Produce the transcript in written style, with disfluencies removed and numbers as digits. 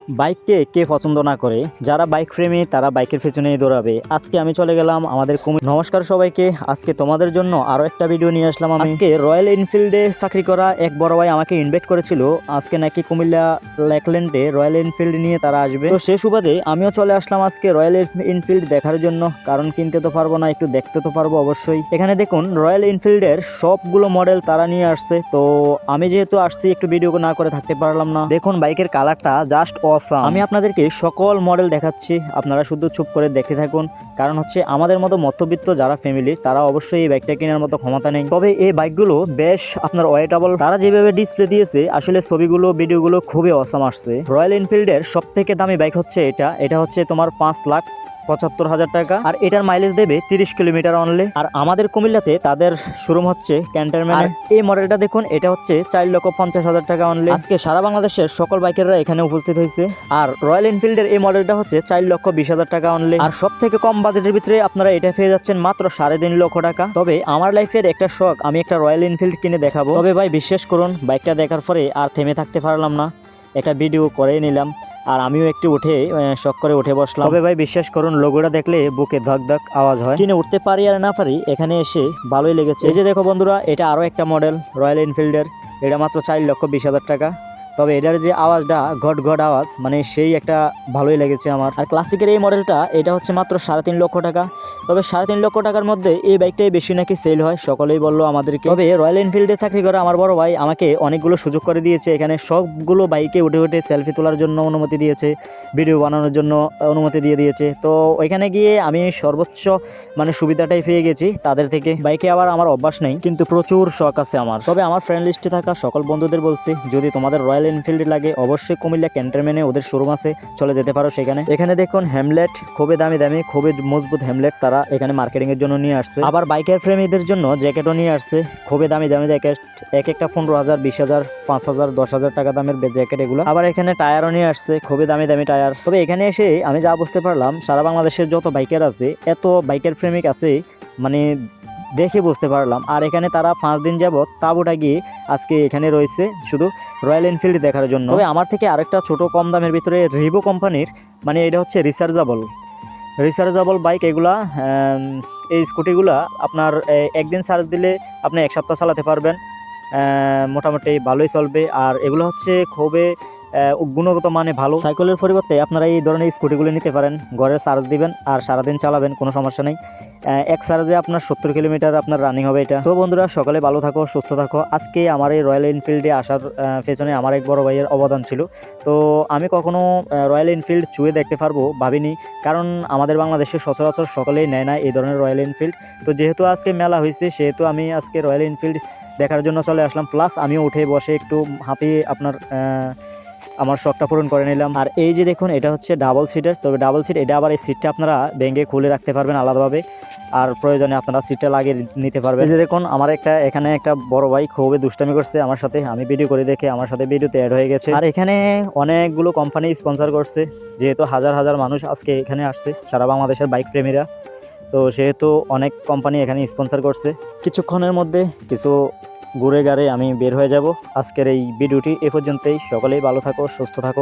বাইককে কে পছন্দ না করে? যারা বাইক প্রেমী তারা বাইকের পেছনেই দৌড়াবে। আজকে আমি চলে গেলাম আমাদের নমস্কার সবাইকে, আজকে তোমাদের জন্য আরো একটা ভিডিও নিয়ে আসলাম। আমি আজকে রয়্যাল এনফিল্ডে চাকরি করা এক বড় ভাই আমাকে ইনভাইট করেছিল, আজকে নাকি কুমিল্লা লেকল্যান্ডে রয়্যাল এনফিল্ড নিয়ে তারা আসবে। তো সে সুবাদে আমিও চলে আসলাম আজকে রয়্যাল এনফিল্ড দেখার জন্য, কারণ কিনতে তো পারবো না, একটু দেখতে তো পারবো অবশ্যই। এখানে দেখুন রয়্যাল এনফিল্ডের সবগুলো মডেল তারা নিয়ে আসছে। তো আমি যেহেতু আসছি একটু ভিডিও না করে থাকতে পারলাম না। দেখুন বাইকের কালারটা জাস্ট অসাম। আমি আপনাদেরকে সকল মডেল দেখাচ্ছি, আপনারা শুধু চুপ করে দেখতে থাকুন, কারণ হচ্ছে আমাদের মতো মধ্যবিত্ত যারা ফ্যামিলির তারা অবশ্যই এই বাইকটা কেনার মতো ক্ষমতা নেই। তবে এই বাইকগুলো বেশ আপনার ওয়েটেবল। তারা যেভাবে ডিসপ্লে দিয়েছে আসলে ছবিগুলো ভিডিওগুলো খুবই অসাম আসছে। রয়্যাল এনফিল্ডের সব থেকে দামি বাইক হচ্ছে এটা হচ্ছে তোমার 5,75,000 টাকা, আর এটার মাইলেজ দেবে 30 কিলোমিটার অনলি। আর আমাদের কুমিল্লাতে তাদের শোরুম হচ্ছে ক্যান্টনমেন্টে। এই মডেলটা দেখুন, এটা হচ্ছে 4,50,000 টাকা অনলি। আজকে সারা বাংলাদেশের সকল বাইকাররা এখানে উপস্থিত হয়েছে। আর রয়্যাল এনফিল্ডের এই মডেলটা হচ্ছে 4,20,000 টাকা অনলি। আর সব থেকে কম বাজেটের ভিতরে আপনারা এটা পেয়ে যাচ্ছেন মাত্র 3.5 লক্ষ টাকা। তবে আমার লাইফের একটা শখ, আমি একটা রয়্যাল এনফিল্ড কিনে দেখাবো। তবে ভাই বিশ্বাস করুন, বাইকটা দেখার পরে আর থেমে থাকতে পারলাম না, একটা ভিডিও করে নিলাম। আর আমিও একটু উঠে শখ করে উঠে বসলাম। তবে ভাই বিশ্বাস করুন, লোগোটা দেখলে বুকে ধক ধক আওয়াজ হয়। কিনে উঠতে পারি আর না পারি, এখানে এসে ভালোই লেগেছে। এই যে দেখো বন্ধুরা, এটা আরো একটা মডেল রয়্যাল এনফিল্ডের, এটা মাত্র 4,20,000 টাকা। তবে এটার যে আওয়াজটা ঘট ঘট আওয়াজ, মানে সেই একটা ভালোই লেগেছে আমার। আর ক্লাসিকের এই মডেলটা এটা হচ্ছে মাত্র 3.5 লক্ষ টাকা। তবে 3.5 লক্ষ টাকার মধ্যে এই বাইকটাই বেশি নাকি সেল হয়, সকলেই বললো আমাদেরকে। তবে রয়্যাল এনফিল্ডে চাকরি করা আমার বড় ভাই আমাকে অনেকগুলো সুযোগ করে দিয়েছে। এখানে সবগুলো বাইকে উঠে উঠে সেলফি তোলার জন্য অনুমতি দিয়েছে, ভিডিও বানানোর জন্য অনুমতি দিয়ে দিয়েছে। তো ওইখানে গিয়ে আমি সর্বোচ্চ মানে সুবিধাটাই পেয়ে গেছি তাদের থেকে। বাইকে আবার আমার অভ্যাস নেই, কিন্তু প্রচুর শখ আছে আমার। তবে আমার ফ্রেন্ড লিস্টে থাকা সকল বন্ধুদের বলছি, যদি তোমাদের রয়্যাল এনফিল্ড লাগে অবশ্যই কুমিল্লা ক্যান্টনমেন্টে ওদের শোরুম আছে, চলে যেতে পারো সেখানে। এখানে দেখুন হ্যামলেট, খুবই দামি দামি খুবই মজবুত হ্যামলেট তারা এখানে মার্কেটিং এর জন্য নিয়ে আসছে। আবার বাইকের প্রেমীদের জন্য জ্যাকেটও নিয়ে আসছে, খুবই দামি দামি জ্যাকেট, এক একটা 15,000, 20,000, 5,000, 10,000 টাকা দামের জ্যাকেট এগুলো। আবার এখানে টায়ারও নিয়ে আসছে, খুবই দামি দামি টায়ার। তবে এখানে এসে আমি যা বুঝতে পারলাম, সারা বাংলাদেশের যত বাইকার আছে, এত বাইকের প্রেমিক আছে, মানে দেখে বুঝতে পারলাম। আর এখানে তারা 5 দিন যাবত তাঁবুটা গিয়ে আজকে এখানে রয়েছে শুধু রয়্যাল এনফিল্ড দেখার জন্য। তবে আমার থেকে আরেকটা ছোট কম দামের ভিতরে রিভো কোম্পানির, মানে এটা হচ্ছে রিচার্জেবল বাইক এগুলা। এই স্কুটিগুলা আপনার একদিন চার্জ দিলে আপনি 1 সপ্তাহ চালাতে পারবেন, মোটামুটি ভালোই চলবে। আর এগুলো হচ্ছে খুবই গুণগত মানে ভালো। সাইকেলের পরিবর্তে আপনারা এই ধরনের স্কুটিগুলো নিতে পারেন, ঘরে চার্জ দিবেন আর সারাদিন চালাবেন, কোনো সমস্যা নেই। এক চার্জে আপনার 70 কিলোমিটার আপনার রানিং হবে এটা। তো বন্ধুরা, সকালে ভালো থাকো, সুস্থ থাকো। আজকে আমার এই রয়্যাল এনফিল্ডে আসার পেছনে আমার এক বড় ভাইয়ের অবদান ছিল। তো আমি কখনো রয়্যাল এনফিল্ড ছুঁয়ে দেখতে পারবো ভাবিনি, কারণ আমাদের বাংলাদেশে সচরাচর সকলেই নেয় না এই ধরনের রয়্যাল এনফিল্ড। তো যেহেতু আজকে মেলা হয়েছে, সেহেতু আমি আজকে রয়্যাল এনফিল্ড দেখার জন্য চলে আসলাম। প্লাস আমিও উঠে বসে একটু হাতে আপনার আমার শখটা পূরণ করে নিলাম। আর এই যে দেখুন, এটা হচ্ছে ডাবল সিটের। তবে ডাবল সিট, এটা আবার এই সিটটা আপনারা ভেঙে খুলে রাখতে পারবেন আলাদাভাবে, আর প্রয়োজনে আপনারা সিটটা লাগিয়ে নিতে পারবেন। এই যে দেখুন, আমার এখানে একটা বড় ভাই খুবই দুষ্টামি করছে আমার সাথে, আমি ভিডিও করে দেখে আমার সাথে ভিডিওতে অ্যাড হয়ে গেছে। আর এখানে অনেকগুলো কোম্পানি স্পন্সর করছে, যেহেতু হাজার হাজার মানুষ আজকে এখানে আসছে, সারা বাংলাদেশের বাইক প্রেমীরা। তো সেহেতু অনেক কোম্পানি এখানে স্পন্সর করছে। কিছুক্ষণের মধ্যে কিছু ঘুরে গাড়ে আমি বের হয়ে যাব। আজকের এই ভিডিওটি এ পর্যন্তই। সকলেই ভালো থাকো, সুস্থ থাকো।